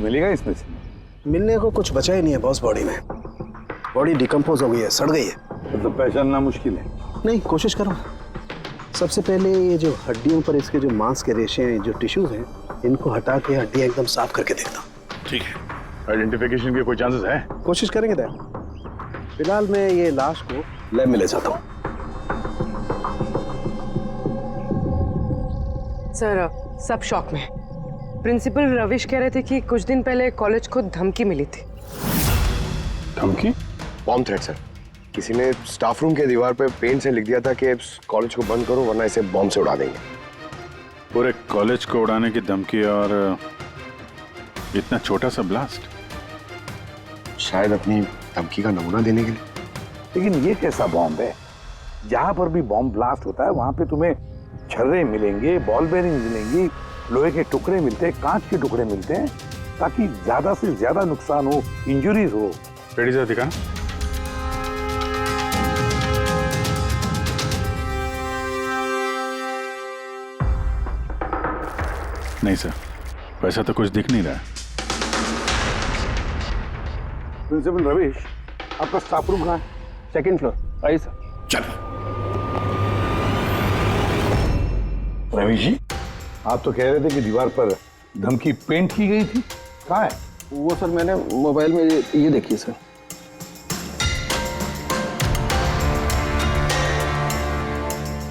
मिलेगा इसमें से? मिलने को कुछ बचा ही नहीं है बॉस बॉडी में। बॉडी डिकम्पोज हो गई है, सड़ गई है। मतलब पहचानना मुश्किल है। नहीं, कोशिश करो। सबसे पहले ये जो हड्डियों पर इसके जो मांस के रेशे हैं, जो टिश्यूज हैं, इनको हटा के हड्डियां एकदम साफ करके देखता हूँ। ठीक है। आइडेंटिफिकेशन के कोई चांसेस है? कोशिश करेंगे दैट। फिलहाल मैं ये लाश को लैब में ले जाता हूँ। सर, सब शॉक में। प्रिंसिपल रविश कह रहे थे कि कुछ दिन पहले कॉलेज को धमकी मिली थी। धमकी? Bomb threat sir. किसी ने स्टाफ रूम के दीवार पे पेन से लिख दिया था कि कॉलेज को बंद करो वरना इसे बॉम्ब से उड़ा देंगे। पूरे कॉलेज को उड़ाने की धमकी और इतना छोटा सा ब्लास्ट? शायद अपनी धमकी का नमूना देने के लिए। लेकिन ये कैसा बॉम्ब है? जहां पर भी बॉम्ब ब्लास्ट होता है वहां पे तुम्हें छर्रे मिलेंगे, बॉल बेरिंग मिलेंगी, लोहे के टुकड़े मिलते हैं, कांच के टुकड़े मिलते हैं, ताकि ज्यादा से ज्यादा नुकसान हो, इंजरीज हो। रेडी सर, दिखा। नहीं सर, वैसा तो कुछ दिख नहीं रहा। प्रिंसिपल रविश, आपका स्टाफ रूम कहाँ है? Second floor. आइए सर। चलो। रविश जी, आप तो कह रहे थे कि दीवार पर धमकी पेंट की गई थी, कहाँ है? वो सर मैंने मोबाइल में ये देखिए सर।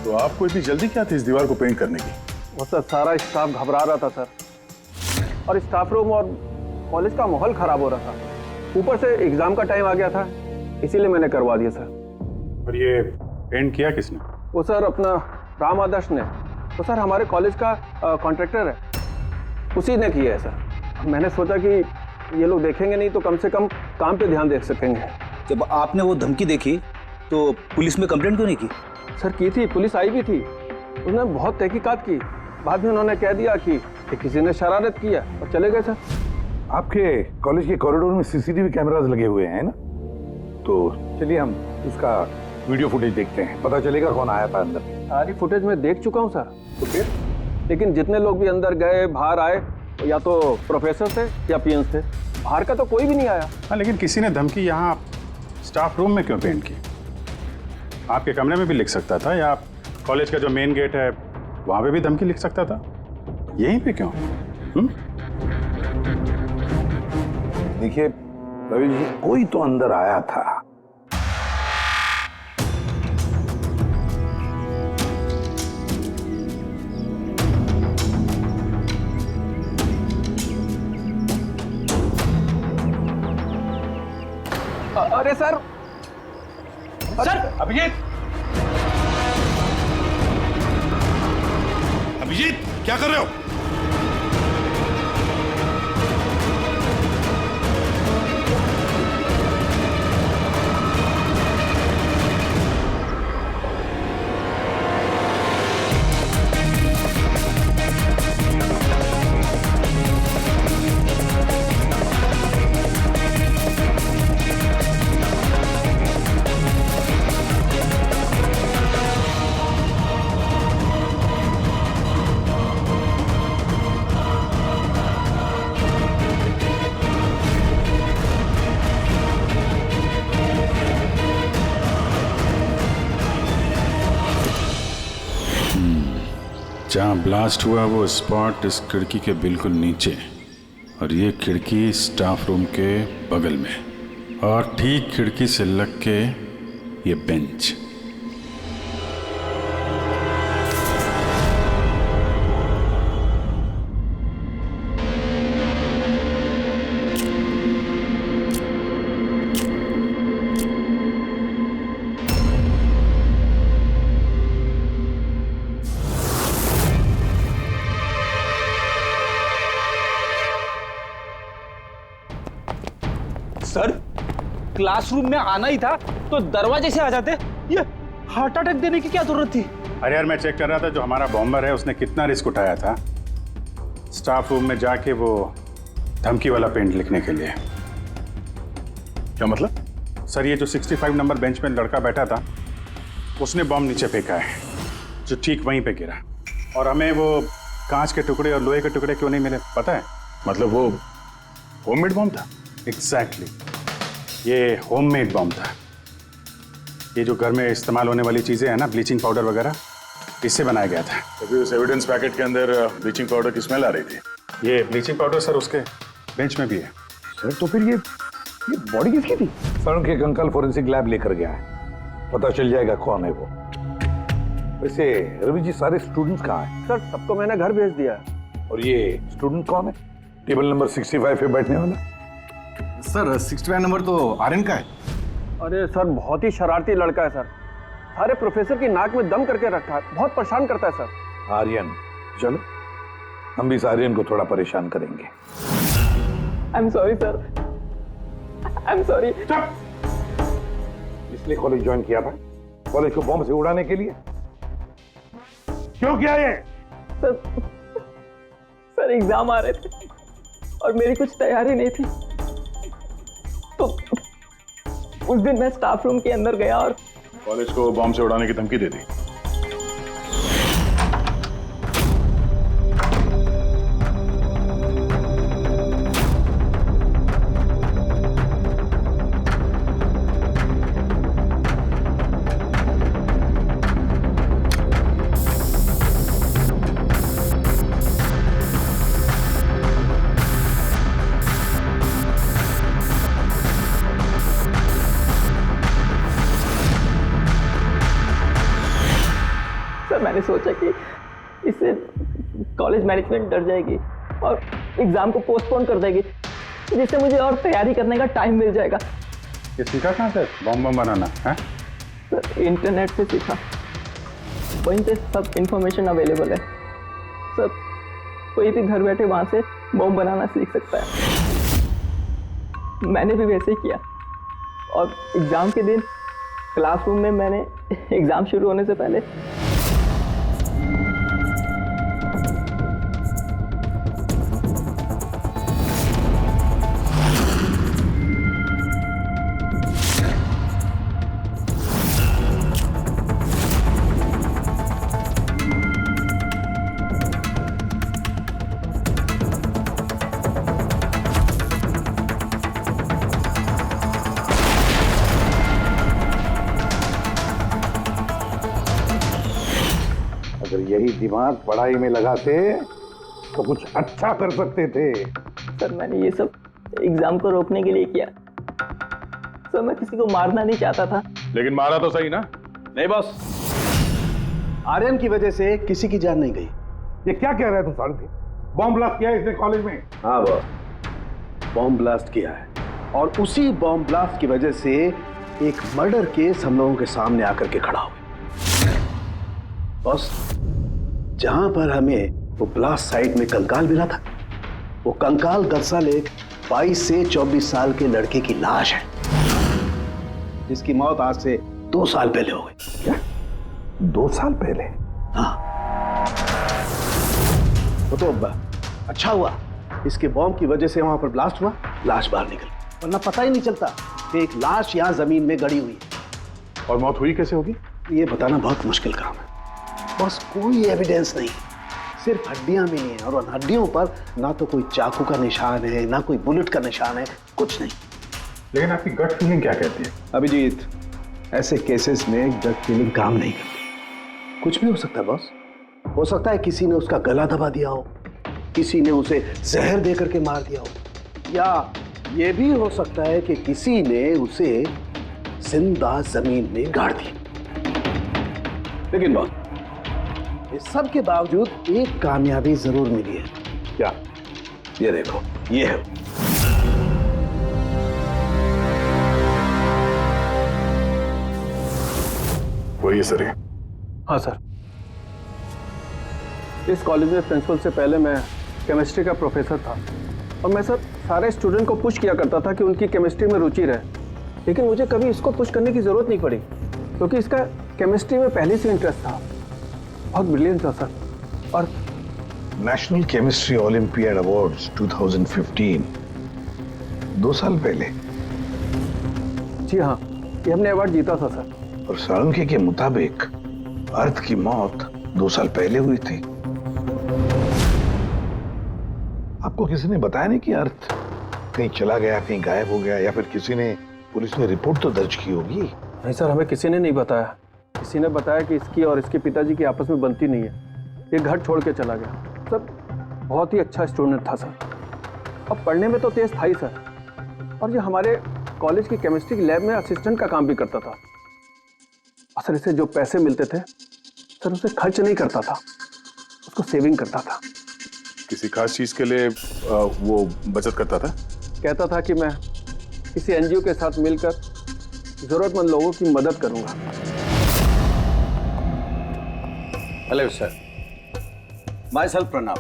तो आपको इतनी जल्दी क्या थी इस दीवार को पेंट करने की? वो सर सारा स्टाफ घबरा रहा था सर, और स्टाफ रूम और कॉलेज का माहौल खराब हो रहा था। ऊपर से एग्जाम का टाइम आ गया था, इसीलिए मैंने करवा दिया सर। और ये पेंट किया किसने? वो सर अपना राम आदर्श ने। वो सर हमारे कॉलेज का कॉन्ट्रैक्टर है, उसी ने किया है सर। मैंने सोचा कि ये लोग देखेंगे नहीं तो कम से कम काम पे ध्यान दे सकेंगे। जब आपने वो धमकी देखी तो पुलिस में कंप्लेंट क्यों नहीं की? सर की थी, पुलिस आई भी थी, उसने बहुत तहकीकात की। बाद में उन्होंने कह दिया कि किसी ने शरारत किया और चले गए सर। आपके कॉलेज के कॉरिडोर में सीसीटीवी कैमरास लगे हुए हैं ना? तो चलिए हम उसका वीडियो फुटेज देखते हैं, पता चलेगा कौन आया था अंदर। सारी फुटेज में देख चुका हूँ सर। तो फिर? लेकिन जितने लोग भी अंदर गए बाहर आए, या तो प्रोफेसर थे या पीएन थे, बाहर का तो कोई भी नहीं आया। हाँ, लेकिन किसी ने धमकी यहाँ स्टाफ रूम में क्यों पेंट की? आपके कमरे में भी लिख सकता था, या कॉलेज का जो मेन गेट है वहां पे भी धमकी लिख सकता था। यहीं पे क्यों? देखिए रवि जी, कोई तो अंदर आया था। अरे सर, सर अभिजीत, अभिजीत क्या कर रहे हो? जहाँ ब्लास्ट हुआ वो स्पॉट इस खिड़की के बिल्कुल नीचे, और ये खिड़की स्टाफ रूम के बगल में, और ठीक खिड़की से लग के ये बेंच। सर, क्लासरूम में आना ही था तो दरवाजे से आ जाते। ये हार्ट अटैक देने की क्या जरूरत थी? अरे यार, मैं चेक कर रहा था जो हमारा बॉम्बर है उसने कितना रिस्क उठाया था स्टाफ रूम में जाके वो धमकी वाला पेंट लिखने के लिए। क्या मतलब? सर, ये जो 65 नंबर बेंच में लड़का बैठा था उसने बॉम्ब नीचे फेंका है, जो ठीक वहीं पे गिरा। और हमें वो कांच के टुकड़े और लोहे के टुकड़े क्यों नहीं मिले पता है? मतलब वो होममेड बॉम्ब था? एग्जैक्टली, ये होममेड बॉम्ब था। ये जो घर में इस्तेमाल होने वाली चीजें हैं ना, ब्लीचिंग पाउडर वगैरह, इससे बनाया गया था। तो फिर उस एविडेंस पैकेट के अंदर ब्लीचिंग पाउडर की स्मेल आ रही थी। ये ब्लीचिंग पाउडर सर उसके बेंच में भी है। सर तो फिर ये बॉडी किसकी थी? सर के अंकल फोरेंसिक लैब लेकर गया है, पता चल जाएगा कौन है वो। वैसे रवि जी, सारे स्टूडेंट्स कहाँ हैं? सर सबको मैंने घर भेज दिया है। और ये स्टूडेंट कौन है, टेबल नंबर 65 पे बैठने वाला? सर 65 नंबर तो आर्यन का है। अरे सर बहुत ही शरारती लड़का है सर, सारे प्रोफेसर की नाक में दम करके रखा है, बहुत परेशान करता है सर। आर्यन, चलो हम भी इस आर्यन को थोड़ा परेशान करेंगे। I am sorry sir, I am sorry. इसलिए कॉलेज ज्वाइन किया था, कॉलेज को बॉम्ब से उड़ाने के लिए? क्यों किया ये? सर एग्जाम आ रहे थे और मेरी कुछ तैयारी नहीं थी, तो उस दिन मैं स्टाफ रूम के अंदर गया और कॉलेज को बॉम्ब से उड़ाने की धमकी दे दी। सर मैंने सोचा कि इससे कॉलेज मैनेजमेंट डर जाएगी और एग्जाम को पोस्टपोन कर देगी, जिससे मुझे और तैयारी करने का टाइम मिल जाएगा। ये सीखा कहाँ से बॉम्ब बनाना है? सर इंटरनेट से सीखा, वहीं पे सब इंफॉर्मेशन अवेलेबल है सर, कोई भी घर बैठे वहाँ से बॉम्ब बनाना सीख सकता है। मैंने भी वैसे ही किया और एग्ज़ाम के दिन क्लासरूम में मैंने एग्ज़ाम शुरू होने से पहले अगर यही दिमाग पढ़ाई में लगाते तो कुछ अच्छा कर सकते थे। सर मैंने ये सब एग्ज़ाम को रोकने के लिए किया सर, मैं किसी को मारना नहीं चाहता था। लेकिन मारा तो सही ना? नहीं बॉस, आर्यन की वजह से किसी की जान नहीं गई। ये क्या कह रहे हैं तुम साढ़े? बॉम्ब ब्लास्ट किया है इसने कॉलेज में? हाँ बॉस, बॉम्ब ब्लास्ट किया है और उसी बॉम्ब ब्लास्ट की वजह से एक मर्डर केस हम लोगों के सामने आकर के खड़ा हुआ। बॉस, जहां पर हमें वो ब्लास्ट साइट में कंकाल मिला था, वो कंकाल दरअसल एक 22 से 24 साल के लड़के की लाश है, जिसकी मौत आज से 2 साल पहले हो गई। क्या 2 साल पहले? हाँ, वो तो अच्छा हुआ इसके बॉम्ब की वजह से वहां पर ब्लास्ट हुआ, लाश बाहर निकल, वरना पता ही नहीं चलता कि एक लाश यहां जमीन में गड़ी हुई है। और मौत हुई कैसे होगी? ये बताना बहुत मुश्किल काम है बस, कोई एविडेंस नहीं, सिर्फ हड्डियां मिली हैं और उन हड्डियों पर ना तो कोई चाकू का निशान है, ना कोई बुलेट का निशान है, कुछ नहीं। लेकिन आपकी गट फीलिंग क्या कहती है? अभिजीत, ऐसे केसेस में गट फीलिंग काम नहीं करती। कुछ भी हो सकता है बॉस, हो सकता है किसी ने उसका गला दबा दिया हो, किसी ने उसे जहर दे करके मार दिया हो, या ये भी हो सकता है कि किसी ने उसे जिंदा जमीन में गाड़ दिया। लेकिन बॉस, इस सब के बावजूद एक कामयाबी जरूर मिली है। क्या? ये देखो, ये है वही है सर। ये हाँ सर, इस कॉलेज में प्रिंसिपल से पहले मैं केमिस्ट्री का प्रोफेसर था और मैं सर सारे स्टूडेंट को पुश किया करता था कि उनकी केमिस्ट्री में रुचि रहे, लेकिन मुझे कभी इसको पुश करने की ज़रूरत नहीं पड़ी क्योंकि इसका केमिस्ट्री में पहले से इंटरेस्ट था। बहुत ब्रिलियंट था सर। और नेशनल केमिस्ट्री ओलंपियाड अवार्ड्स 2015, 2 साल पहले। जी हाँ, ये हमने अवार्ड जीता था सर। और साळुंखे के मुताबिक अर्थ की मौत 2 साल पहले हुई थी। आपको किसी ने बताया नहीं कि अर्थ कहीं चला गया, कहीं गायब हो गया, या फिर किसी ने पुलिस में रिपोर्ट तो दर्ज की होगी। नहीं सर, हमें किसी ने नहीं बताया। किसी ने बताया कि इसकी और इसके पिताजी की आपस में बनती नहीं है, ये घर छोड़ के चला गया। सर बहुत ही अच्छा स्टूडेंट था सर, अब पढ़ने में तो तेज था ही सर, और ये हमारे कॉलेज की केमिस्ट्री लैब में असिस्टेंट का काम भी करता था। असल इसे जो पैसे मिलते थे सर उसे खर्च नहीं करता था, उसको सेविंग करता था। किसी खास चीज के लिए वो बचत करता था? कहता था कि मैं किसी एनजीओ के साथ मिलकर जरूरतमंद लोगों की मदद करूंगा। Hello sir, myself Pranav,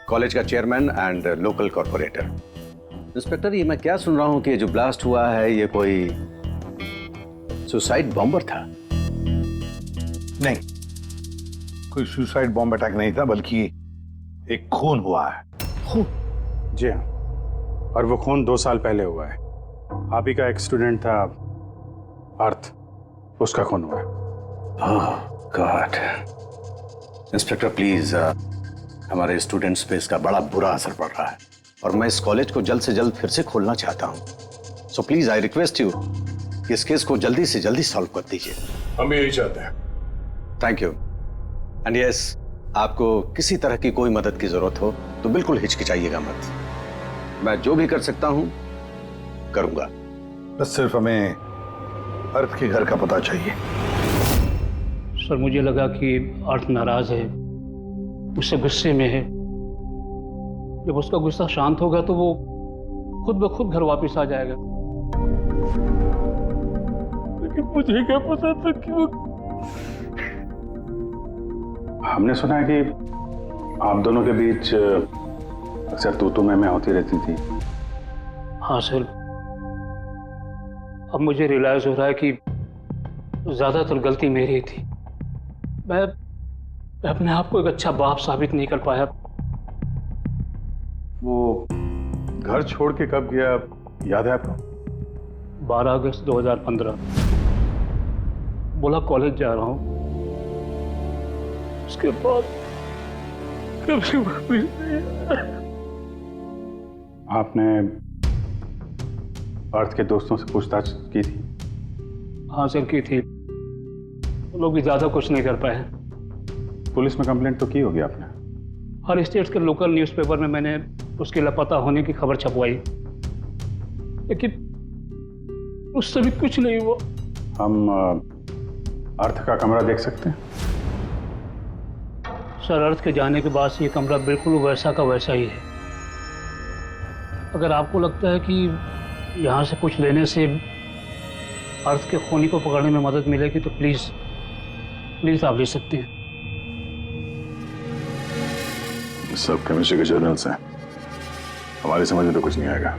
college का chairman and local corporator. Inspector, ये मैं क्या सुन रहा हूँ कि जो ब्लास्ट हुआ है ये कोई सुसाइड बॉम्बर था? नहीं, कोई सुसाइड बॉम्ब अटैक नहीं था, बल्कि एक खून हुआ है। जी हाँ, और वो खून 2 साल पहले हुआ है। आप ही का एक स्टूडेंट था अर्थ, उसका खून हुआ है। गॉड। इंस्पेक्टर प्लीज, हमारे स्टूडेंट्स पे इसका बड़ा बुरा असर पड़ रहा है और मैं इस कॉलेज को जल्द से जल्द फिर से खोलना चाहता हूँ। So please I request you कि इस केस को जल्दी से जल्दी सॉल्व कर दीजिए। हम भी यही चाहते हैं। Thank you. एंड यस, आपको किसी तरह की कोई मदद की जरूरत हो तो बिल्कुल हिचकिचाइएगा मत। मैं जो भी कर सकता हूं करूंगा। बस सिर्फ हमें अर्थ के घर का पता चाहिए। सर मुझे लगा कि अर्थ नाराज है, उससे गुस्से में है। जब उसका गुस्सा शांत होगा तो वो खुद ब खुद घर वापस आ जाएगा। लेकिन मुझे क्या पता था कि वो... हमने सुना है कि आप दोनों के बीच अक्सर तू मैं होती रहती थी। हाँ सर, अब मुझे रियलाइज हो रहा है कि ज्यादातर गलती मेरी थी। मैं अपने आप को एक अच्छा बाप साबित नहीं कर पाया। वो घर छोड़ के कब गया याद है आपको? 12 अगस्त 2015। बोला कॉलेज जा रहा हूँ, उसके बाद कभी वापस नहीं आया। आपने अर्थ के दोस्तों से पूछताछ की थी? हाँ सर, की थी। वो लोग भी ज्यादा कुछ नहीं कर पाए। पुलिस में कंप्लेंट तो की होगी आपने? हर स्टेट के लोकल न्यूज़पेपर में मैंने उसके लापता होने की खबर छपवाई, लेकिन उससे भी कुछ नहीं हुआ। हम अर्थ का कमरा देख सकते हैं? सर, अर्थ के जाने के बाद से ये कमरा बिल्कुल वैसा का वैसा ही है। अगर आपको लगता है कि यहाँ से कुछ लेने से अर्थ के खूनी को पकड़ने में मदद मिलेगी तो प्लीज आप ले सकते हैं। सब केमिस्ट्री के जर्नल्स हैं, हमारी समझ में तो कुछ नहीं आएगा।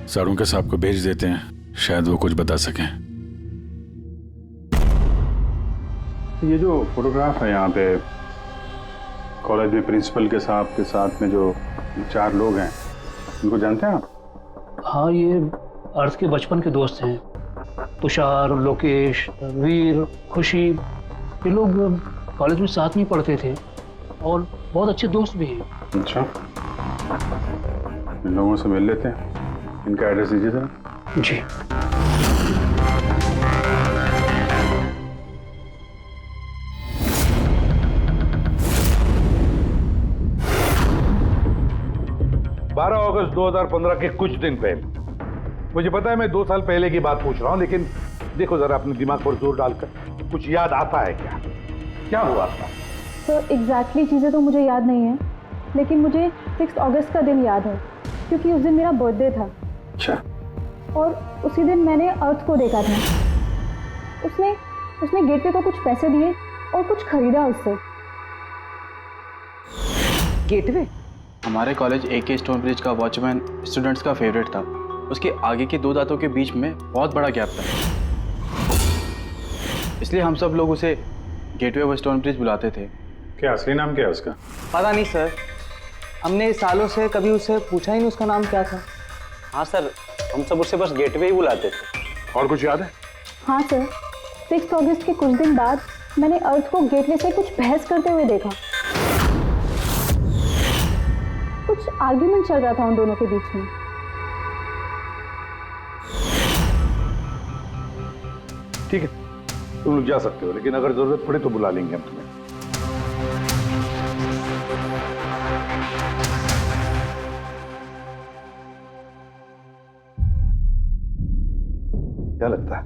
सारुंके साहब को भेज देते हैं, शायद वो कुछ बता सकें। ये जो फोटोग्राफ है यहाँ पे कॉलेज में प्रिंसिपल के साहब के साथ में जो 4 लोग हैं, उनको जानते हैं आप? हाँ, ये अर्थ के बचपन के दोस्त हैं। तुषार, लोकेश, वीर, खुशी, ये लोग कॉलेज में साथ में पढ़ते थे और बहुत अच्छे दोस्त भी हैं। अच्छा, इन लोगों से मिल लेते हैं। इनका एड्रेस दीजिए जरा। जी। अगस्त 2015 के कुछ दिन पहले, मुझे पता है मैं 2 साल पहले की बात पूछ रहा हूं, लेकिन देखो जरा अपने दिमाग पर जोर डालकर, कुछ याद आता है क्या? क्या हुआ था? तो एग्जैक्टली चीज़ें तो मुझे याद नहीं है, लेकिन मुझे 6 अगस्त का दिन याद है क्योंकि उस दिन मेरा बर्थडे था। अच्छा। और उसी दिन मैंने अर्थ को देखा था। उसने गेटवे को कुछ पैसे दिए और कुछ खरीदा उससे। गेटवे? हमारे कॉलेज AK स्टोन ब्रिज का वॉचमैन स्टूडेंट्स का फेवरेट था। उसके आगे के 2 दांतों के बीच में बहुत बड़ा गैप था, इसलिए हम सब लोग उसे गेटवे ऑफ स्टोन ब्रिज बुलाते थे। क्या असली नाम क्या है उसका? पता नहीं सर, हमने सालों से कभी उससे पूछा ही नहीं उसका नाम क्या था। हाँ सर, हम सब उससे बस गेटवे ही बुलाते थे। और कुछ याद है? हाँ सर, 6 अगस्त के कुछ दिन बाद मैंने अर्थ को गेटवे से कुछ बहस करते हुए देखा। कुछ कुछ आर्ग्यूमेंट चल रहा था उन दोनों के बीच में। ठीक है, तुम लोग जा सकते हो, लेकिन अगर जरूरत पड़े तो बुला लेंगे हम तुम्हें। क्या लगता है?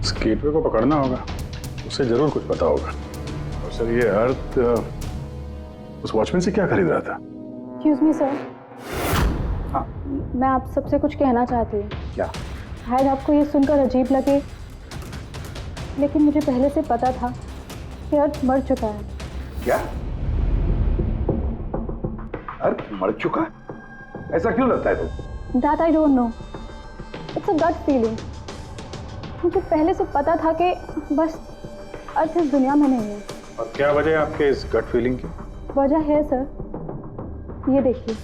इस गेटवे को पकड़ना होगा, उसे जरूर कुछ पता होगा। और सर, ये अर्थ उस वॉचमैन से क्या खरीद रहा था? एक्सक्यूज मी सर, हाँ, मैं आप सबसे कुछ कहना चाहती हूँ। क्या? शायद आपको ये सुनकर अजीब लगे, लेकिन मुझे पहले से पता था कि अर्थ मर चुका है। क्या? अर्थ मर चुका? ऐसा क्यों लगता है तुम? That I don't know, it's a gut feeling. मुझे पहले से पता था कि बस अर्थ इस दुनिया में नहीं है। और क्या वजह है आपके इस गट फीलिंग की? वजह है सर, ये देखिए,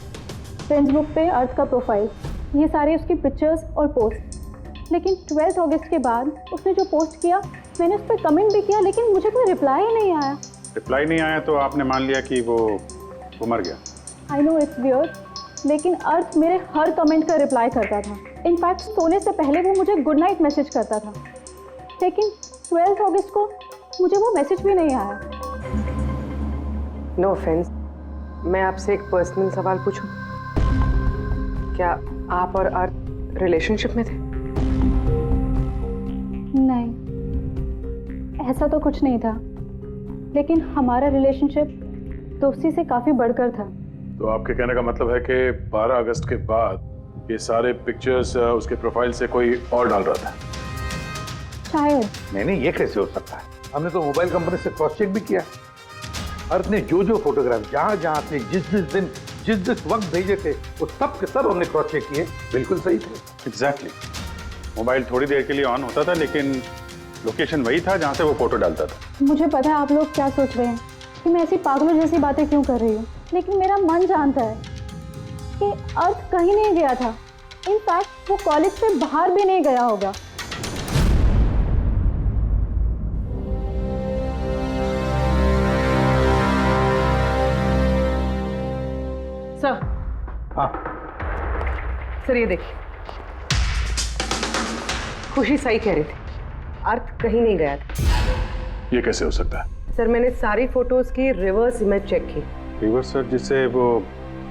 फ्रेंड्स बुक पे अर्थ का प्रोफाइल, ये सारे उसकी पिक्चर्स और पोस्ट। लेकिन 12 अगस्त के बाद उसने जो पोस्ट किया, मैंने उस पर कमेंट भी किया, लेकिन मुझे कोई रिप्लाई ही नहीं आया। रिप्लाई नहीं आया तो आपने मान लिया कि वो मर गया? आई नो इट्स वियर्ड, लेकिन अर्थ मेरे हर कमेंट का रिप्लाई करता था। इनफैक्ट सोने से पहले वो मुझे गुड नाइट मैसेज करता था। लेकिन 12 अगस्त को मुझे वो मैसेज भी नहीं आया। नो ऑफेंस, मैं आपसे एक पर्सनल सवाल पूछूं? क्या आप और अर्थ रिलेशनशिप में थे? नहीं, ऐसा तो कुछ नहीं था, लेकिन हमारा रिलेशनशिप दोस्ती से काफ़ी बढ़कर था। तो आपके कहने का मतलब है कि 12 अगस्त के बाद ये सारे पिक्चर्स उसके प्रोफाइल से कोई और डाल रहा था? शायद। नहीं, ये कैसे हो सकता है? हमने तो मोबाइल कंपनी से क्रॉस चेक भी किया। अर्थ ने जो फोटोग्राफ जहां थे, जिस वक्त भेजे थे, वो सब के सब हमने क्रॉस चेक किए, बिल्कुल सही थे। एग्जैक्टली। मोबाइल थोड़ी देर के लिए ऑन होता था, लेकिन लोकेशन वही था जहां से वो फोटो डालता था। मुझे पता है आप लोग क्या सोच रहे हैं कि मैं ऐसी पागलों जैसी बातें क्यों कर रही हूँ, लेकिन मेरा मन जानता है कि अर्थ कहीं नहीं गया था। इनफैक्ट वो कॉलेज से बाहर भी नहीं गया होगा। सर। हाँ सर, ये देखिए, खुशी सही कह रही थी, अर्थ कहीं नहीं गया था। ये कैसे हो सकता है? सर, मैंने सारी फोटोज की रिवर्स इमेज चेक की। रिवर्स सर, जिससे वो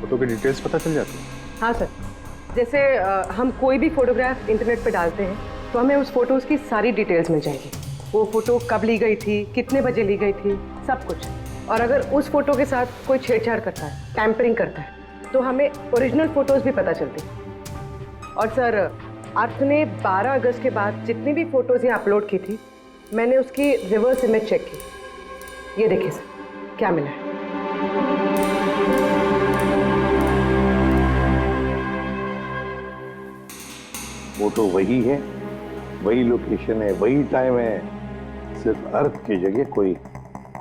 फोटो की डिटेल्स पता चल जाती है? हाँ सर, जैसे हम कोई भी फोटोग्राफ इंटरनेट पे डालते हैं तो हमें उस फोटोज की सारी डिटेल्स मिल जाएगी। वो फोटो कब ली गई थी, कितने बजे ली गई थी, सब कुछ। और अगर उस फोटो के साथ कोई छेड़छाड़ करता है, टैम्परिंग करता है, तो हमें ओरिजिनल फोटोज भी पता चलती हैं। और सर, अर्थ ने 12 अगस्त के बाद जितनी भी फोटोज यहाँ अपलोड की थी, मैंने उसकी रिवर्स इमेज चेक की। ये देखिए सर, क्या मिला है। फोटो वही है, वही लोकेशन है, वही टाइम है, सिर्फ अर्थ की जगह कोई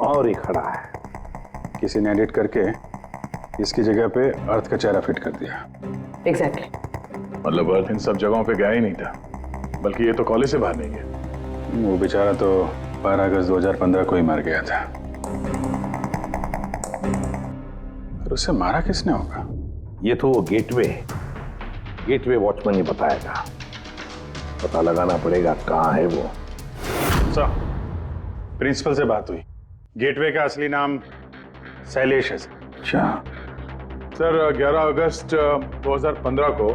और ही खड़ा है। किसी ने एडिट करके इसकी जगह पे अर्थ का चेहरा फिट कर दिया। एग्जैक्टली। मतलब अर्थ इन सब जगहों पे गया ही नहीं था, बल्कि ये तो कॉलेज से बाहर नहीं गया। वो बेचारा तो 12 अगस्त 2015 को ही मर गया था। और उसे मारा किसने होगा? ये तो वो गेटवे वॉचमैन ही बताएगा। पता लगाना पड़ेगा कहाँ है वो। सर, प्रिंसिपल से बात हुई, गेटवे का असली नाम शैलेश है। अच्छा सर, 11 अगस्त 2015 को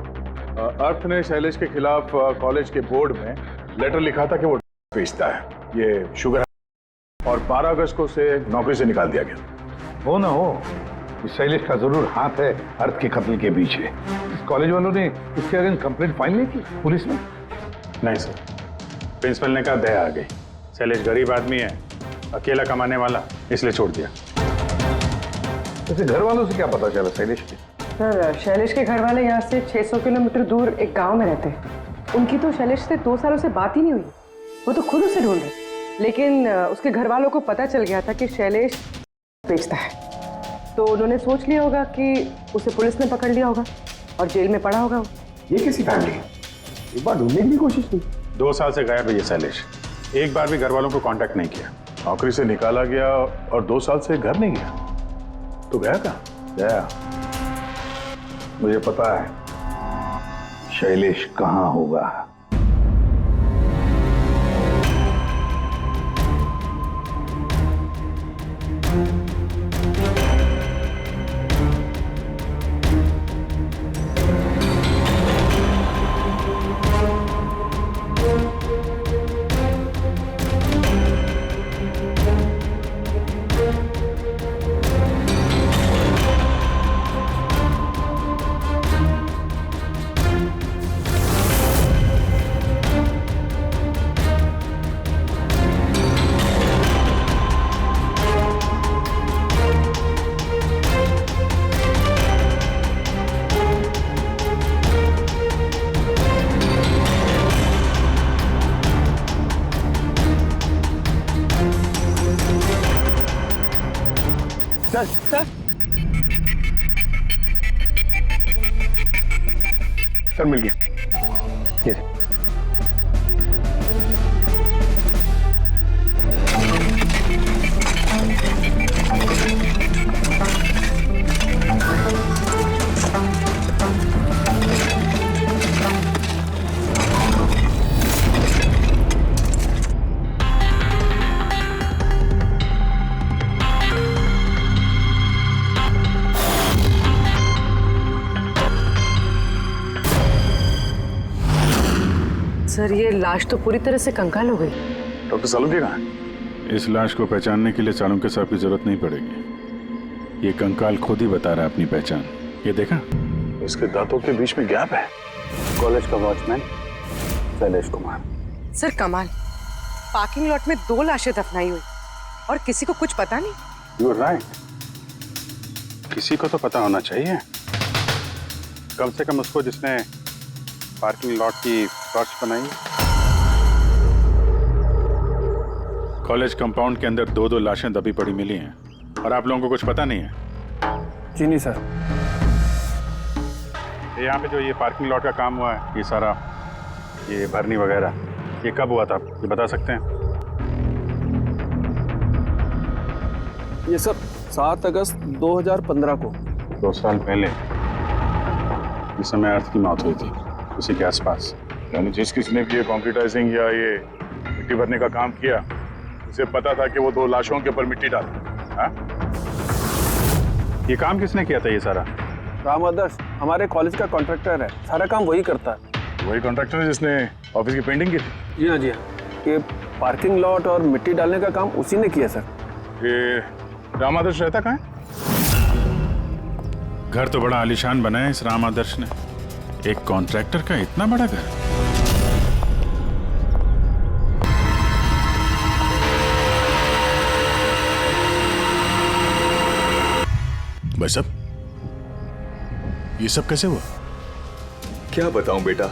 अर्थ ने शैलेश के खिलाफ कॉलेज के बोर्ड में लेटर लिखा था कि वो बेचता है, ये शुगर, और 12 अगस्त को उसे नौकरी से निकाल दिया गया। हो ना हो, इस शैलेश का जरूर हाथ है अर्थ के कत्ल के पीछे। इस कॉलेज वालों ने उसके अगेंस्ट कंप्लेंट फाइल नहीं की पुलिस में? नहीं सर, प्रिंसिपल ने कहा दया आ गई, शैलेश गरीब आदमी है, अकेला कमाने वाला, इसलिए छोड़ दिया। वैसे घर वालों से क्या पता चला शैलेश के? सर, शैलेश के घर वाले यहाँ से 600 किलोमीटर दूर एक गांव में रहते हैं। उनकी तो शैलेश से 2 सालों से बात ही नहीं हुई। वो तो खुद उसे ढूंढ रहे, लेकिन उसके घर वालों को पता चल गया था कि शैलेश बेचता है, तो उन्होंने सोच लिया होगा कि उसे पुलिस ने पकड़ लिया होगा और जेल में पड़ा होगा। ये कैसी फैमिली? एक बार ढूंढने की भी कोशिश की। 2 साल से गायब है ये शैलेश, एक बार भी घर वालों को कांटेक्ट नहीं किया। नौकरी से निकाला गया और 2 साल से घर नहीं गया, तो गया कहाँ? जया, मुझे पता है शैलेश कहाँ होगा। सर मिल गया। ये सर ये लाश तो पूरी तरह से कंकाल हो गई। डॉक्टर सालुंके कहाँ है? इस लाश को पहचानने के लिए चाणक्य साहब की जरूरत नहीं पड़ेगी। ये कंकाल खुद ही बता रहा है अपनी पहचान। ये देखा, इसके दांतों के बीच में गैप है। कॉलेज का वॉचमैन शैलेश कुमार। सर कमाल, पार्किंग लॉट में 2 लाशें दफनाई हुई और किसी को कुछ पता नहीं। यू आर राइट, किसी को तो पता होना चाहिए, कम से कम उसको जिसने पार्किंग लॉट की टॉर्च बनाई। कॉलेज कंपाउंड के अंदर 2 लाशें दबी पड़ी मिली हैं और आप लोगों को कुछ पता नहीं है। जी नहीं सर। यहाँ पे जो ये पार्किंग लॉट का काम हुआ है, ये सारा ये भरनी वगैरह, ये कब हुआ था ये बता सकते हैं? ये सर 7 अगस्त 2015 को। 2 साल पहले, इस समय अर्थ की मौत हुई थी, उसी के आसपास। यानी जिस किसने भी ये कंक्रीटाइजिंग या ये मिट्टी भरने का काम किया, उसे पता था कि वो 2 लाशों के ऊपर मिट्टी डाले। हाँ? ये काम किसने किया था ये सारा? राम आदर्श हमारे कॉलेज का कॉन्ट्रैक्टर है, सारा काम वही करता है। वही कॉन्ट्रैक्टर है जिसने ऑफिस की पेंटिंग की थी? जी हाँ जी हाँ, ये पार्किंग लॉट और मिट्टी डालने का काम उसी ने किया सर। ये राम आदर्श रहता कहाँ है? घर तो बड़ा आलीशान बना है इस राम आदर्श ने। एक कॉन्ट्रैक्टर का इतना बड़ा घर। भाई साहब, ये सब कैसे हुआ? क्या बताऊं बेटा,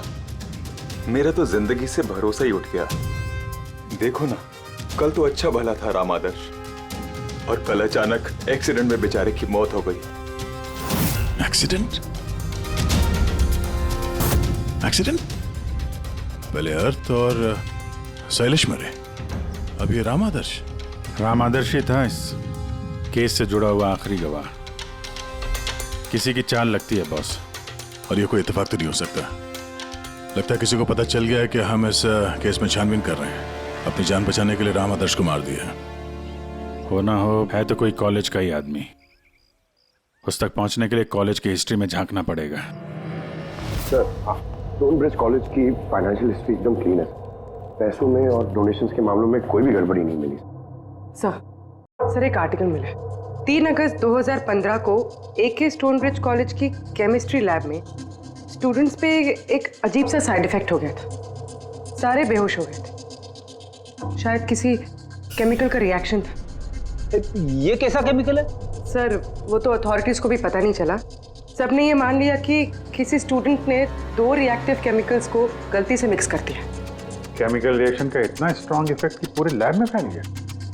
मेरा तो जिंदगी से भरोसा ही उठ गया। देखो ना, कल तो अच्छा भला था राम आदर्श, और कल अचानक एक्सीडेंट में बेचारे की मौत हो गई। एक्सीडेंट? एक्सीडेंट? पहले अर्थ और शैलेश मरे, अब ये राम आदर्श। राम आदर्श ही था इस केस से जुड़ा हुआ आखिरी गवाह। किसी की चाल लगती है बॉस। और ये कोई इत्तेफाक तो नहीं हो सकता। लगता है किसी को पता चल गया है कि हम इस केस में छानबीन कर रहे हैं। अपनी जान बचाने के लिए राम आदर्श को मार दिया। हो ना हो, है तो कोई कॉलेज का ही आदमी। उस तक पहुंचने के लिए कॉलेज की हिस्ट्री में झांकना पड़ेगा। सर, स्टोनब्रिज कॉलेज की फाइनेंशियल हिस्ट्री एकदम क्लीन है। पैसों में और डोनेशंस के मामलों में कोई भी गड़बड़ी नहीं मिली। सर एक आर्टिकल मिला है। 3 अगस्त 2015 को AK स्टोनब्रिज कॉलेज की केमिस्ट्री लैब में स्टूडेंट्स पे एक अजीब सा साइड इफेक्ट हो गया था। सारे बेहोश हो गए थे। शायद किसी केमिकल का रिएक्शन था। ये कैसा केमिकल है? सर वो तो अथॉरिटीज को भी पता नहीं चला। सबने ये मान लिया कि किसी स्टूडेंट ने 2 रिएक्टिव केमिकल्स को गलती से मिक्स कर दिया। केमिकल रिएक्शन का इतना स्ट्रॉन्ग इफेक्ट कि पूरे लैब में फैल गया।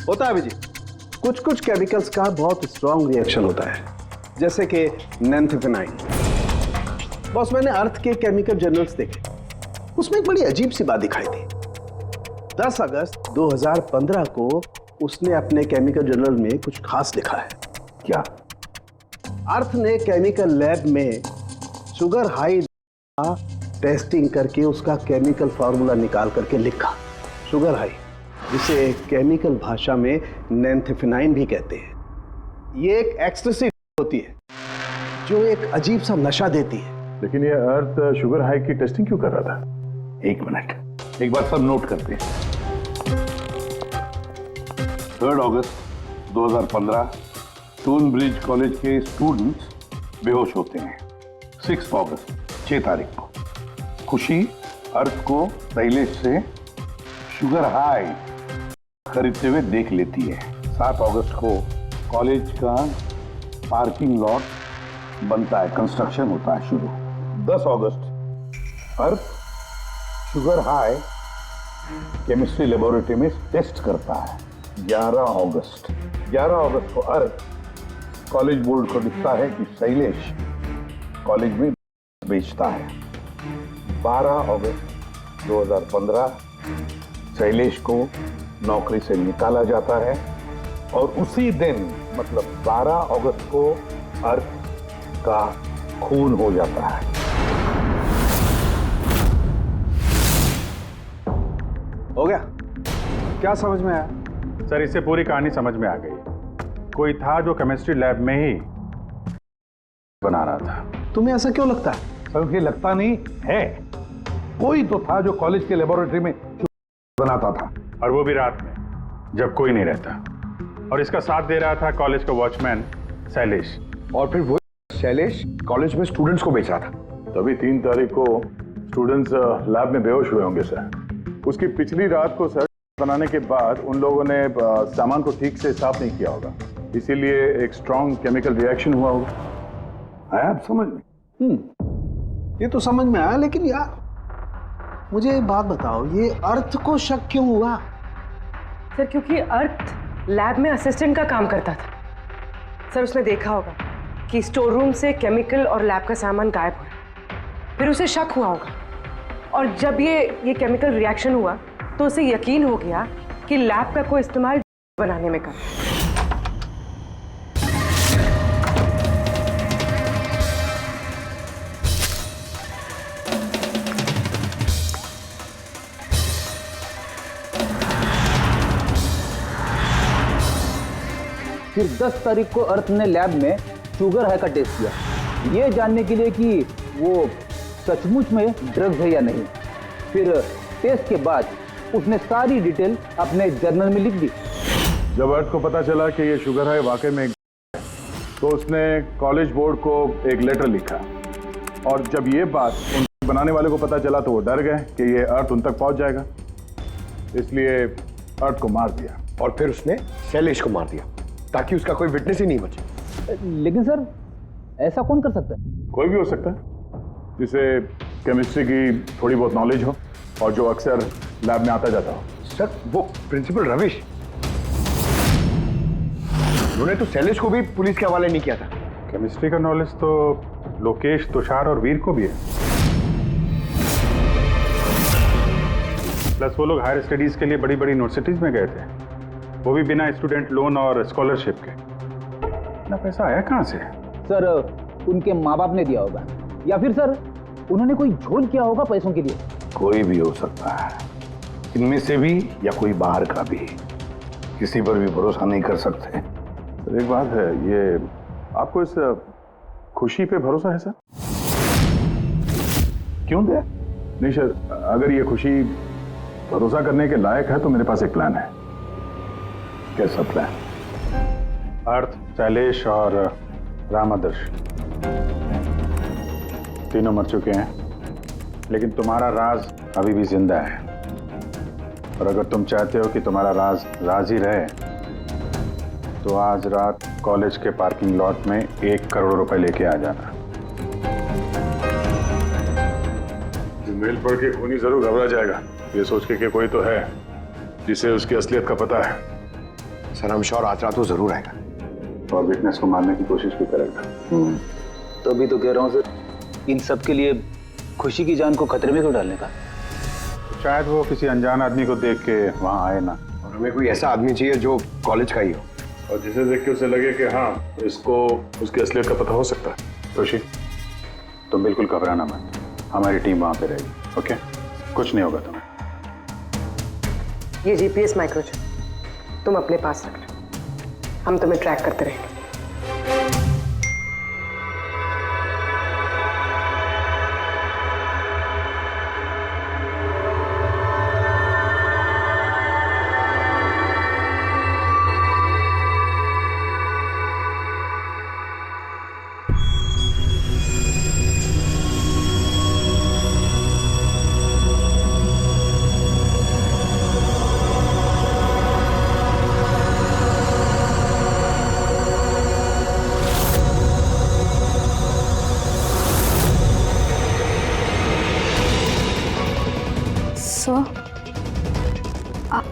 होता है अभिजीत, कुछ कुछ केमिकल्स का बहुत स्ट्रॉन्ग रिएक्शन होता है, जैसे कि नैंथेफेनाइन। बॉस, मैंने अर्थ के केमिकल जर्नल्स देखे, उसमें एक बड़ी अजीब सी बात दिखाई थी। 10 अगस्त 2015 को उसने अपने केमिकल जर्नल में कुछ खास लिखा है। क्या? अर्थ ने केमिकल लैब में शुगर हाई टेस्टिंग करके उसका केमिकल फॉर्मूला निकाल करके लिखा। शुगर हाई, जिसे केमिकल भाषा में नैंथेफिनाइन भी कहते हैं। ये एक एक्सटेसिव होती है जो एक अजीब सा नशा देती है। लेकिन ये अर्थ शुगर हाई की टेस्टिंग क्यों कर रहा था? एक मिनट, एक बार सब नोट करते हैं। 3 अगस्त 2015 टून ब्रिज कॉलेज के स्टूडेंट्स बेहोश होते हैं। 6 अगस्त 6 तारीख को खुशी अर्थ को शैलेश से शुगर हाई खरीदते हुए देख लेती है। 7 अगस्त को कॉलेज का पार्किंग लॉट बनता है, कंस्ट्रक्शन होता है शुरू। 10 अगस्त अर्थ शुगर हाई केमिस्ट्री लेबोरेटरी में टेस्ट करता है। 11 अगस्त को अर्थ कॉलेज बोर्ड को दिखता है कि शैलेश कॉलेज में बेचता है। 12 अगस्त 2015 शैलेश को नौकरी से निकाला जाता है और उसी दिन मतलब 12 अगस्त को अर्थ का खून हो जाता है। हो गया? क्या समझ में आया? सर, इससे पूरी कहानी समझ में आ गई। कोई था जो केमिस्ट्री लैब में ही बना रहा था। तुम्हें ऐसा क्यों लगता है? सर, ये लगता नहीं है, कोई तो था जो कॉलेज के लेबोरेटरी में बनाता था, और वो भी रात में जब कोई नहीं रहता। और इसका साथ दे रहा था कॉलेज का वॉचमैन शैलेश। और फिर वो शैलेश कॉलेज में स्टूडेंट्स को बेच रहा था। तभी 3 तारीख को स्टूडेंट्स लैब में बेहोश हुए होंगे सर। उसकी पिछली रात को सर बनाने के बाद उन लोगों ने सामान को ठीक से साफ नहीं किया होगा, इसीलिए एक स्ट्रॉन्ग केमिकल रिएक्शन हुआ होगा। आया आप समझ में? ये तो समझ में आया, लेकिन यार मुझे एक बात बताओ, ये अर्थ को शक क्यों हुआ? सर, क्योंकि अर्थ लैब में असिस्टेंट का काम करता था। सर, उसने देखा होगा कि स्टोर रूम से केमिकल और लैब का सामान गायब हो रहा है। फिर उसे शक हुआ होगा, और जब ये केमिकल रिएक्शन हुआ तो उसे यकीन हो गया कि लैब का कोई इस्तेमाल बनाने में कर। फिर 10 तारीख को अर्थ ने लैब में शुगर हाई का टेस्ट किया, ये जानने के लिए कि वो सचमुच में ड्रग्स है या नहीं। फिर टेस्ट के बाद उसने सारी डिटेल अपने जर्नल में लिख दी। जब अर्थ को पता चला कि ये शुगर हाई वाकई में तो उसने कॉलेज बोर्ड को एक लेटर लिखा, और जब ये बात उन बनाने वाले को पता चला तो वो डर गए कि ये अर्थ उन तक पहुंच जाएगा, इसलिए अर्थ को मार दिया। और फिर उसने शैलेश को मार दिया ताकि उसका कोई विटनेस ही नहीं बचे। लेकिन सर, ऐसा कौन कर सकता है? कोई भी हो सकता है जिसे केमिस्ट्री की थोड़ी बहुत नॉलेज हो और जो अक्सर लैब में आता जाता हो। सर, वो प्रिंसिपल रविश, उन्होंने तो शैलेश को भी पुलिस के हवाले नहीं किया था। केमिस्ट्री का नॉलेज तो लोकेश, तुषार और वीर को भी है। प्लस वो लोग हायर स्टडीज के लिए बड़ी बड़ी यूनिवर्सिटीज में गए थे, वो भी बिना स्टूडेंट लोन और स्कॉलरशिप के। इतना पैसा आया कहाँ से? सर, उनके माँ बाप ने दिया होगा, या फिर सर उन्होंने कोई झोल किया होगा पैसों के लिए। कोई भी हो सकता है, इनमें से भी या कोई बाहर का भी। किसी पर भी भरोसा नहीं कर सकते। एक बात है, ये आपको इस खुशी पे भरोसा है सर? क्यों दे? नहीं सर, अगर ये खुशी भरोसा करने के लायक है तो मेरे पास एक प्लान है। कैसा प्लान? अर्थ, शैलेश और राम आदर्श तीनों मर चुके हैं, लेकिन तुम्हारा राज अभी भी जिंदा है। और अगर तुम चाहते हो कि तुम्हारा राज राज ही रहे तो आज रात कॉलेज के पार्किंग लॉट में 1 करोड़ रुपए लेके आ जाना। मेल पढ़ के खूनी जरूर घबरा जाएगा, ये सोच के कि कोई तो है जिसे उसकी असलियत का पता है। सर, हम श्योर आज रात वो जरूर आएगा और विटनेस को मारने की कोशिश भी करेगा। तो अभी तो कह रहा हूँ सर, इन सब के लिए खुशी की जान को खतरे में क्यों डालने का? शायद वो किसी अनजान आदमी को देख के वहां आए ना। और हमें कोई ऐसा आदमी चाहिए जो कॉलेज का ही हो। और जिसे देख के उसे लगे कि हाँ इसको उसकी असलियत का पता हो सकता है। खुशी, तुम बिल्कुल घबराना मत, हमारी टीम वहां पे रहेगी। ओके, कुछ नहीं होगा तुम्हें। ये जीपीएस माइक्रोचिप तुम अपने पास रखना, हम तुम्हें ट्रैक करते रहेंगे।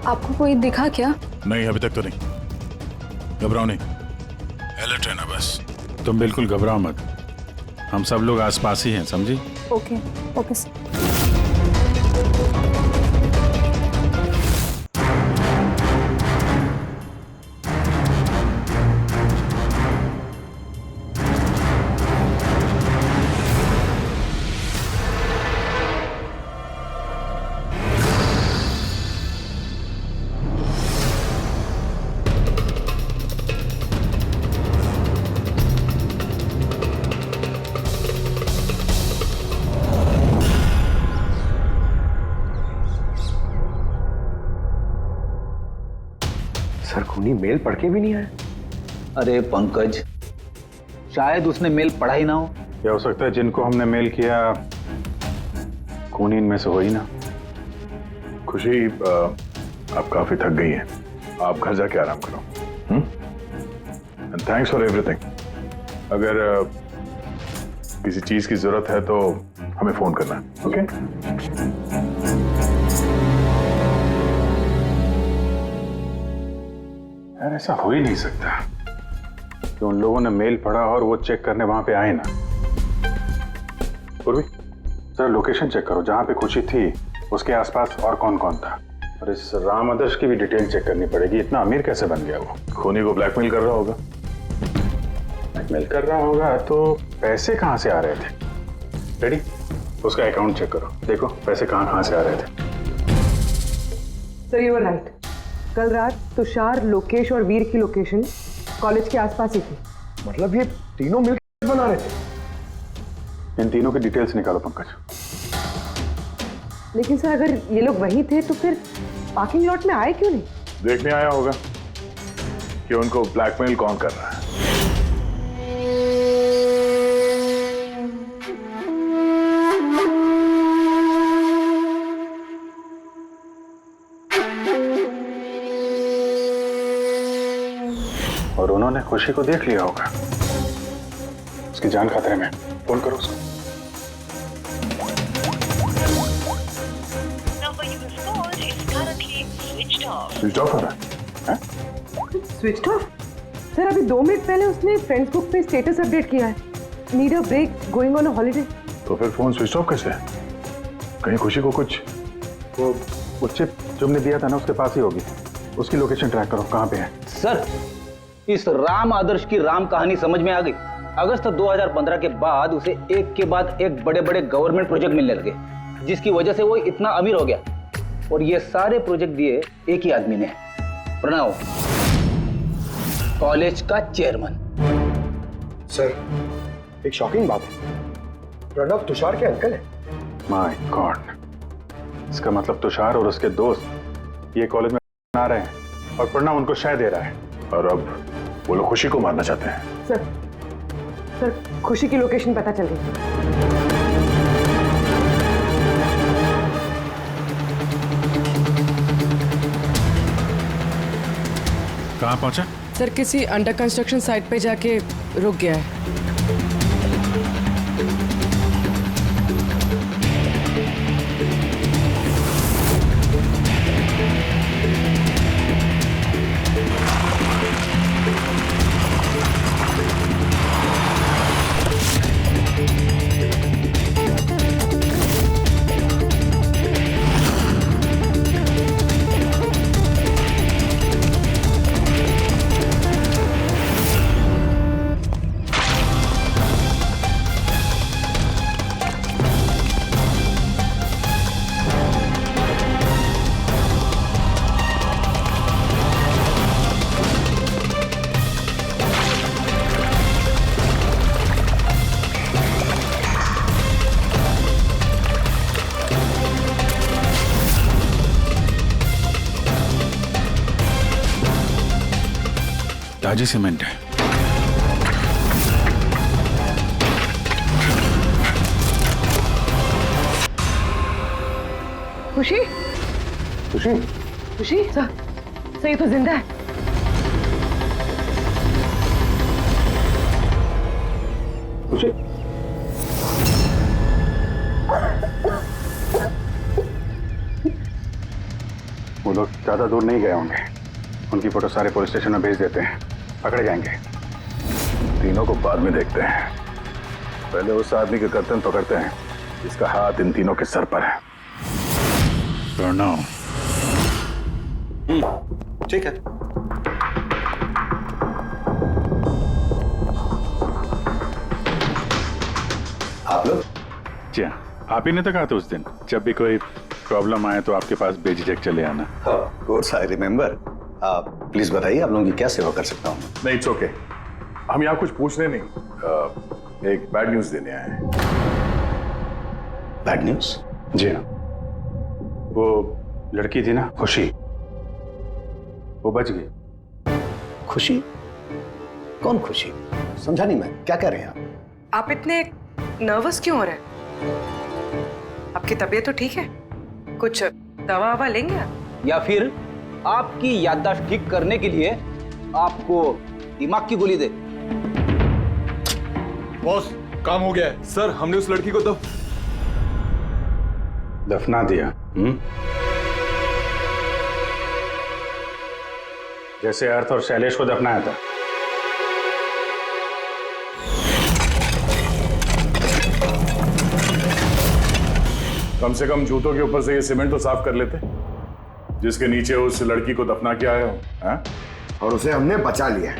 आपको कोई दिखा क्या? नहीं, अभी तक तो नहीं। घबराओ नहीं, अलर्ट रहना बस। तुम बिल्कुल घबराओ मत, हम सब लोग आसपास ही हैं, समझी? Okay okay sir. सर खूनी मेल पढ़ के भी नहीं आया। अरे पंकज, शायद उसने मेल पढ़ा ही ना हो। क्या हो सकता है जिनको हमने मेल किया खूनी इनमें से हो ही ना। खुशी, आप काफी थक गई हैं, आप घर जाके आराम करो। And thanks for everything. अगर किसी चीज की जरूरत है तो हमें फोन करना, ओके? यार ऐसा हो ही नहीं सकता कि उन लोगों ने मेल पढ़ा और वो चेक करने वहां पे आए ना। पूर्वी, जरा लोकेशन चेक करो, जहां पे खुशी थी उसके आसपास और कौन कौन था। और इस राम आदर्श की भी डिटेल चेक करनी पड़ेगी। इतना अमीर कैसे बन गया वो? खूनी को ब्लैकमेल कर रहा होगा। ब्लैकमेल कर रहा होगा तो पैसे कहां से आ रहे थे? रेडी, उसका अकाउंट चेक करो, देखो पैसे कहां से आ रहे थे। सर यू आर राइट, कल रात तुषार, लोकेश और वीर की लोकेशन कॉलेज के आसपास ही थी। मतलब ये तीनों मिलकर बना रहे थे। इन तीनों की डिटेल्स निकालो पंकज। लेकिन सर अगर ये लोग वहीं थे तो फिर पार्किंग लॉट में आए क्यों नहीं? देखने आया होगा कि उनको ब्लैकमेल कौन कर रहा है। और उन्होंने खुशी को देख लिया होगा, उसकी जान खतरे में। फोन करो उसको। स्विच ऑफ हो रहा है? Switch off? सर अभी 2 मिनट पहले उसने फ्रेंड्स बुक पे स्टेटस अपडेट किया है, need a break, going on a holiday. तो फिर फोन स्विच ऑफ कैसे है? कहीं खुशी को कुछ वो चिप जो हमने दिया था ना उसके पास ही होगी। उसकी लोकेशन ट्रैक करो, कहाँ पे है? सर, इस राम आदर्श की राम कहानी समझ में आ गई। अगस्त 2015 के बाद उसे एक के बाद एक बड़े बड़े गवर्नमेंट प्रोजेक्ट मिलने लगे, जिसकी वजह से वो इतना अमीर हो गया। और ये सारे प्रोजेक्ट दिए एक ही आदमी ने, प्रणव, कॉलेज का चेयरमैन। सर एक शॉकिंग बात है, प्रणव तुषार के अंकल है। माय गॉड, इसका मतलब तुषार और उसके दोस्त ये कॉलेज में आ रहे हैं और प्रणव उनको शय दे रहा है, और अब वो लोग खुशी को मारना चाहते हैं। सर खुशी की लोकेशन पता चल गई। कहाँ पहुंचा? सर किसी अंडर कंस्ट्रक्शन साइट पे जाके रुक गया है। ताजी सीमेंट है। खुशी खुशी खुशी सर ये तो जिंदा है। खुशी वो लोग ज्यादा दूर नहीं गए होंगे। उनकी फोटो सारे पुलिस स्टेशन में भेज देते हैं, पकड़े जाएंगे। तीनों को बाद में देखते हैं, पहले उस आदमी के गर्दन पकड़ते हैं जिसका हाथ इन तीनों के सर पर है। प्रणव, ठीक है। आप लोग? जी हाँ, आप ही ने तो कहा था उस दिन, जब भी कोई प्रॉब्लम आए तो आपके पास बेझिझक चले आना। Of course I remember. आप प्लीज बताइए, आप लोगों की क्या सेवा कर सकता हूँ? नहीं, इट्स ओके। हम यहाँ कुछ पूछने नहीं, एक बैड न्यूज देने आए हैं। Bad news? जी हाँ, वो लड़की थी ना खुशी, वो बच गई। खुशी? कौन खुशी? समझा नहीं मैं, क्या कह रहे हैं आप इतने नर्वस क्यों हो रहे हैं? आपकी तबीयत तो ठीक है? कुछ दवा ववा लेंगे आप? या फिर आपकी याददाश्त ठीक करने के लिए आपको दिमाग की गोली दे? बॉस, काम हो गया है। सर, हमने उस लड़की को दफना दिया। जैसे अर्थ और शैलेश को दफनाया था। कम से कम जूतों के ऊपर से ये सीमेंट तो साफ कर लेते, जिसके नीचे उस लड़की को दफना किया है। और उसे हमने बचा लिया।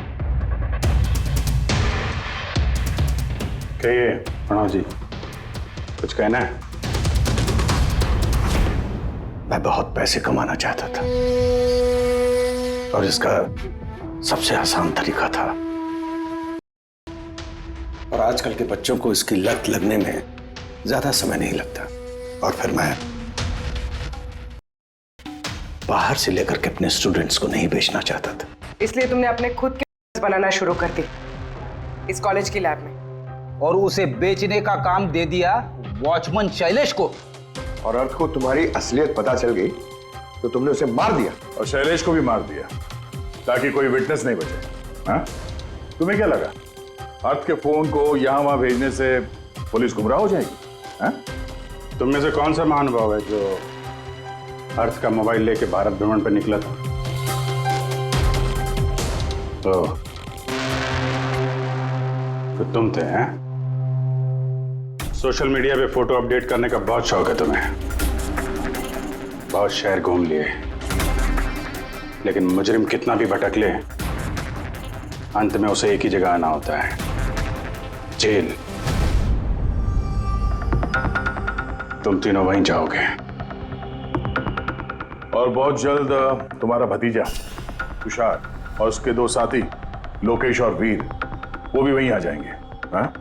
कहिए प्रणव जी, कुछ कहना है? मैं बहुत पैसे कमाना चाहता था और इसका सबसे आसान तरीका था, और आजकल के बच्चों को इसकी लत लगने में ज्यादा समय नहीं लगता। और फिर मैं बाहर से लेकर के अपने स्टूडेंट्स को नहीं बेचना चाहता था। इसलिए तुमने अपने खुद के बनाना शुरू कर दी इस कॉलेज की लैब में, और उसे बेचने का काम दे दिया वॉचमैन शैलेश को। और अर्थ को तुम्हारी असलियत पता चल गई तो तुमने उसे मार दिया। और शैलेश को भी मार दिया ताकि कोई विटनेस नहीं बचे। हाँ? तुम्हें क्या लगा अर्थ के फोन को यहां वहां भेजने से पुलिस गुमराह हो जाएगी? हाँ? तुम में से कौन सा महानुभाव है जो अर्थ का मोबाइल लेके भारत भ्रमण पर निकला था? तो तुम थे? हैं? सोशल मीडिया पे फोटो अपडेट करने का बहुत शौक है तुम्हें, बहुत शहर घूम लिए, लेकिन मुजरिम कितना भी भटक ले, अंत में उसे एक ही जगह आना होता है, जेल। तुम तीनों वहीं जाओगे, और बहुत जल्द तुम्हारा भतीजा तुषार और उसके दो साथी लोकेश और वीर, वो भी वहीं आ जाएंगे। हाँ?